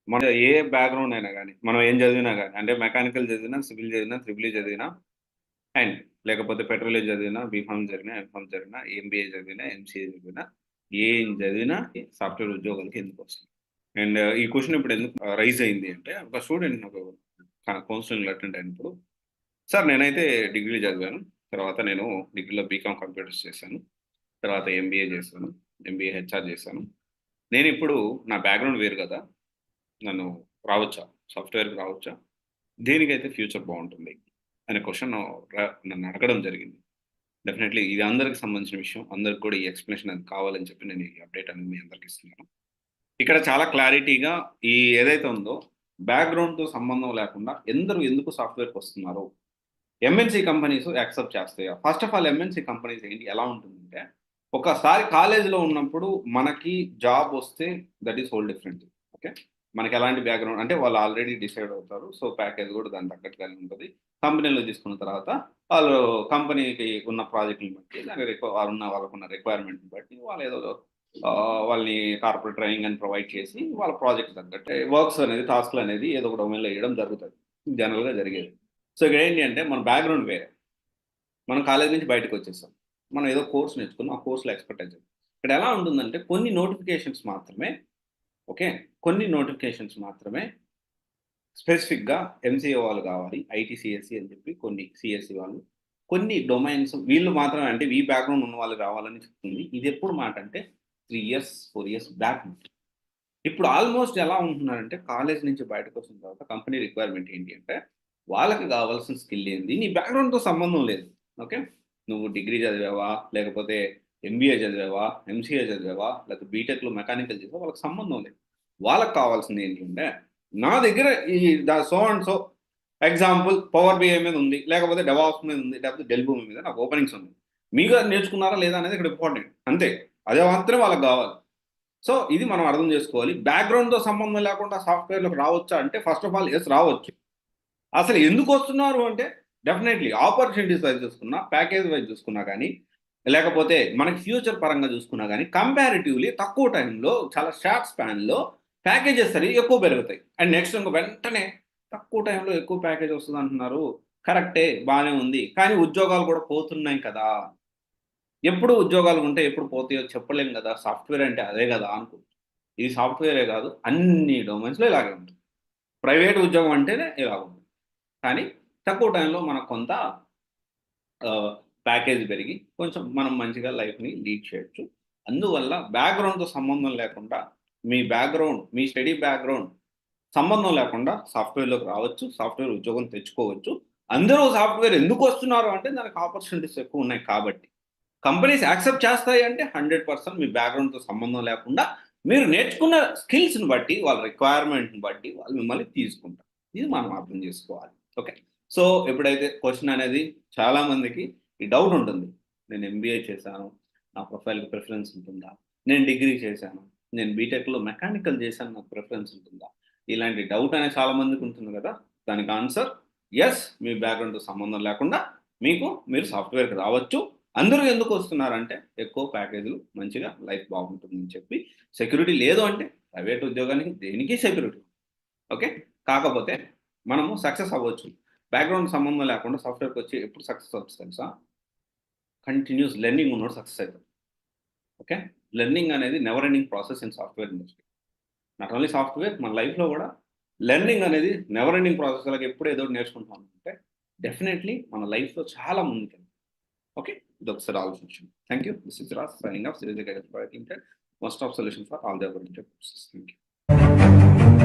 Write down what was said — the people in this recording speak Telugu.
మన ఏ బ్యాక్‌గ్రౌండ్ అయినా గాని, మనం ఏం చదివినా గాని, అంటే మెకానికల్ చదివినా, సివిల్ చదివినా, త్రిబుల్ ఈ చదివినా అండ్ లేకపోతే పెట్రోలియం చదివినా, బీఫార్మ్ చదివినా, ఎంఫార్మ్ చదివినా, ఎంబీఏ చదివినా, ఎంసీఏ చదివినా, ఏం చదివినా సాఫ్ట్‌వేర్ ఉద్యోగాలకి ఎందుకొస్తుంది? అండ్ ఈ క్వెషన్ ఇప్పుడు ఎందుకు రైజ్ అయింది అంటే, ఒక స్టూడెంట్ నాకు కౌన్సెలింగ్‌లో అటెండ్ అయినప్పుడు, సార్ నేనైతే డిగ్రీ చదివాను. తర్వాత నేను డిగ్రీలో బీకామ్ కంప్యూటర్స్ చేశాను. తర్వాత ఎంబీఏ చేశాను. ఎంబీఏ హెచ్ఆర్ చేశాను. నేనిప్పుడు నా బ్యాక్‌గ్రౌండ్ వేరు కదా! నన్ను రావచ్చా? సాఫ్ట్‌వేర్‌కి రావచ్చా? దేనికైతే ఫ్యూచర్ బావుంటుంది? అనే క్వెషన్ నన్ను అడగడం జరిగింది. డెఫినైట్‌లీ ఇది అందరికి సంబంధించిన విషయం. అందరికి కూడా ఈ ఎక్స్‌ప్లనేషన్ అనేది కావాలని చెప్పి నేను ఈ అప్డేట్ అనేది మీ అందరికి ఇస్తున్నాను. ఇక్కడ చాలా క్లారిటీగా ఈ ఏదైతే ఉందో బ్యాక్‌గ్రౌండ్‌తో సంబంధం లేకుండా ఎందరూ ఎందుకు సాఫ్ట్‌వేర్‌కొస్తున్నారు? ఎంఎన్‌సీ కంపెనీస్ యాక్సెప్ట్ చేస్తాయా? First of all MNC companies ఏంటి? ఎలా ఉంటుందంటే, ఒకసారి కాలేజ్‌లో ఉన్నప్పుడు మనకి జాబ్ వస్తే that is whole different. Okay. మనకి ఎలాంటి బ్యాక్‌గ్రౌండ్ అంటే వాళ్ళు ఆల్రెడీ డిసైడ్ అవుతారు. సో, ప్యాకేజ్ కూడా దానికి తగ్గట్టుగానే ఉంటది. కంపెనీలో తీసుకున్న తర్వాత వాళ్ళు కంపెనీకి ఉన్న ప్రాజెక్ట్‌ని బట్టి దాని వాళ్ళకున్న రిక్వైర్మెంట్‌ని బట్టి వాళ్ళేదో వాళ్ళని కార్పొరేట్ ట్రైనింగ్ అని ప్రొవైడ్ చేసి వాళ్ళ ప్రాజెక్ట్ తగ్గట్టు వర్క్స్ అనేది టాస్క్‌లనేది ఏదో ఒక డొమైన్‌లో ఇయ్యడం జరుగుతది. జనరల్‌గా జరిగేది. సో, ఇక్కడ ఏంటి అంటే మన బ్యాక్‌గ్రౌండ్ వేరే. మనం కాలేజీ నుంచి బయటకొచ్చేసాం. మనం ఏదో కోర్స్ నేర్చుకున్నాం. ఆ కోర్స్‌లో ఎక్స్‌పర్ట్ అయిపోయాం. ఇక్కడ ఎలా ఉంటుందంటే కొన్ని నోటిఫికేషన్స్ మాత్రమే ఓకే. కొన్ని నోటిఫికేషన్స్ మాత్రమే స్పెసిఫిక్‌గా ఎంసీఏ వాళ్ళు కావాలి. ఐటీ సీఎస్‌సి అని చెప్పి కొన్ని సీఎస్‌సి వాళ్ళు. కొన్ని డొమైన్స్ వీళ్ళు మాత్రమే అంటే ఈ బ్యాక్‌గ్రౌండ్ ఉన్న వాళ్ళు కావాలని చెప్తుంది. ఇదెప్పుడు మాట అంటే 3 ఇయర్స్, 4 ఇయర్స్ బ్యాక్. ఇప్పుడు ఆల్‌మోస్ట్ ఎలా ఉంటున్నారంటే కాలేజీ నుంచి బయటకొచ్చిన తర్వాత కంపెనీ రిక్వైర్మెంట్ ఏంటి అంటే, వాళ్ళకి గావాల్సిన స్కిల్ ఏంది? నీ బ్యాక్‌గ్రౌండ్‌తో సంబంధం లేదు. ఓకే. నువ్వు డిగ్రీ చదివావా? లేకపోతే ఎంబీఏ చదివావా? ఎంసీఏ చదివావా? లేకపోతే బీటెక్‌లో మెకానికల్ చేసావా? వాళ్ళకి సంబంధం లేదు. వాళ్ళకి కావాల్సింది ఏంటి అంటే, నా దగ్గర ఈ so and so example power BI మీద ఉంది. లేకపోతే డెవాప్స్ మీద ఉంది. లేకపోతే డెల్ భూమి మీద నాకు ఓపెనింగ్స్ ఉన్నాయి. మీరు అది నేర్చుకున్నారా లేదా అనేది ఇక్కడ ఇంపార్టెంట్. అంతే. అది మాత్రమే వాళ్ళకి గావాలి. సో, ఇది మనం అర్థం జేసుకోవాలి. బ్యాక్‌గ్రౌండ్‌తో సంబంధం లేకుండా సాఫ్ట్‌వేర్‌లోకి రావచ్చా అంటే ఫస్ట్ ఆఫ్ ఆల్ యెస్ రావచ్చు. అసలు ఎందుకొస్తున్నారు అంటే డెఫినైట్‌లీ ఆపర్చునిటీస్ వైస్ చూసుకున్నా, ప్యాకేజ్ వైస్ చూసుకున్నా గానీ, లేకపోతే మనకి ఫ్యూచర్ పరంగా చూసుకున్నా గానీ, కంపారిటివ్‌లీ తక్కువ టైంలో చాలా షార్ట్ స్పాన్‌లో ప్యాకేజెస్ అనేవి ఎక్కువ పెరుగుతాయి. అండ్ నెక్స్ట్ ఇంక వెంటనే తక్కువ టైంలో ఎక్కువ ప్యాకేజ్ వస్తదంటున్నారు. కరెక్టే బానే ఉంది. కానీ ఉద్యోగాలు కూడా పోతున్నాయి కదా! ఎప్పుడు ఉద్యోగాలు ఉంటే ఎప్పుడు పోతాయో చెప్పలేం గదా! సాఫ్ట్‌వేర్ అంటే అదే గదా! అనుకుంటాం. ఇది సాఫ్ట్‌వేరే గాదు. అన్ని డొమైన్స్‌లో ఇలాగే ఉంటుంది. ప్రైవేట్ ఉద్యోగం అంటేనే ఇలా ఉంటుంది. కానీ తక్కువ టైంలో మనకు కొంత ప్యాకేజ్ పెరిగి కొంచెం మనం మంచిగా లైఫ్‌ని లీడ్ చేయొచ్చు. అందువల్ల బ్యాక్‌గ్రౌండ్‌తో సంబంధం లేకుండా మీ స్టడీ బ్యాక్‌గ్రౌండ్ సంబంధం లేకుండా సాఫ్ట్‌వేర్‌లోకి రావచ్చు. సాఫ్ట్‌వేర్ ఉద్యోగం తెచ్చుకోవచ్చు. అందరూ సాఫ్ట్‌వేర్ ఎందుకొస్తున్నారు అంటే దానికి ఆపర్చునిటీస్ ఎక్కువున్నాయి కాబట్టి. కంపెనీస్ యాక్సెప్ట్ చేస్తాయి అంటే 100% మీ బ్యాక్‌గ్రౌండ్‌తో సంబంధం లేకుండా మీరు నేర్చుకున్న స్కిల్స్‌ని బట్టి, వాళ్ళ రిక్వైర్మెంట్‌ని బట్టి వాళ్ళు మిమ్మల్ని తీసుకుంటారు. ఇది మనం అర్థం చేసుకోవాలి. ఓకే. సో, ఎప్పుడైతే క్వెషన్ అనేది చాలా మందికి ఈ డౌట్ ఉంటుంది. నేను ఎంబీఏ చేశాను. నా ప్రొఫైల్‌కి ప్రిఫరెన్స్ ఉంటుందా? నేను డిగ్రీ చేశాను. నేను బీటెక్‌లో మెకానికల్ చేశాను. నాకు ప్రిఫరెన్స్ ఉంటుందా? ఇలాంటి డౌట్ అనేది చాలా మందికి ఉంటుంది కదా! దానికి ఆన్సర్ యెస్. మీ బ్యాక్‌గ్రౌండ్‌తో సంబంధం లేకుండా మీరు సాఫ్ట్‌వేర్‌కి రావచ్చు. అందరూ ఎందుకొస్తున్నారంటే, ఎక్కువ ప్యాకేజులు, మంచిగా లైఫ్ బాగుంటుందని చెప్పి, సెక్యూరిటీ లేదు అంటే, ప్రైవేట్ ఉద్యోగానికి దేనికి సెక్యూరిటీ. ఓకే. కాకపోతే మనము సక్సెస్ అవ్వచ్చు. బ్యాక్‌గ్రౌండ్ సంబంధం లేకుండా సాఫ్ట్‌వేర్‌కొచ్చి ఎప్పుడు సక్సెస్ అవ్వచ్చు తెలుసా? కంటిన్యూయస్ లెర్నింగ్ ఉన్నోడు సక్సెస్ అయితాడు. ఓకే. లెర్నింగ్ అనేది never ending process in software industry. Not only software మన లైఫ్‌లో గూడా లెర్నింగ్ అనేది నెవర్ ఎండింగ్ ప్రాసెస్. అలాగే ఎప్పుడు ఏదో ఒకటి నేర్చుకుంటున్నాం అంటే, డెఫినైట్‌లీ మన లైఫ్‌లో చాలా ముందుకెళ్తాం. Okay, that's the solution. Thank you. This is Ras signing off. This is the guidance providing one stop solution for all the above. Thank you.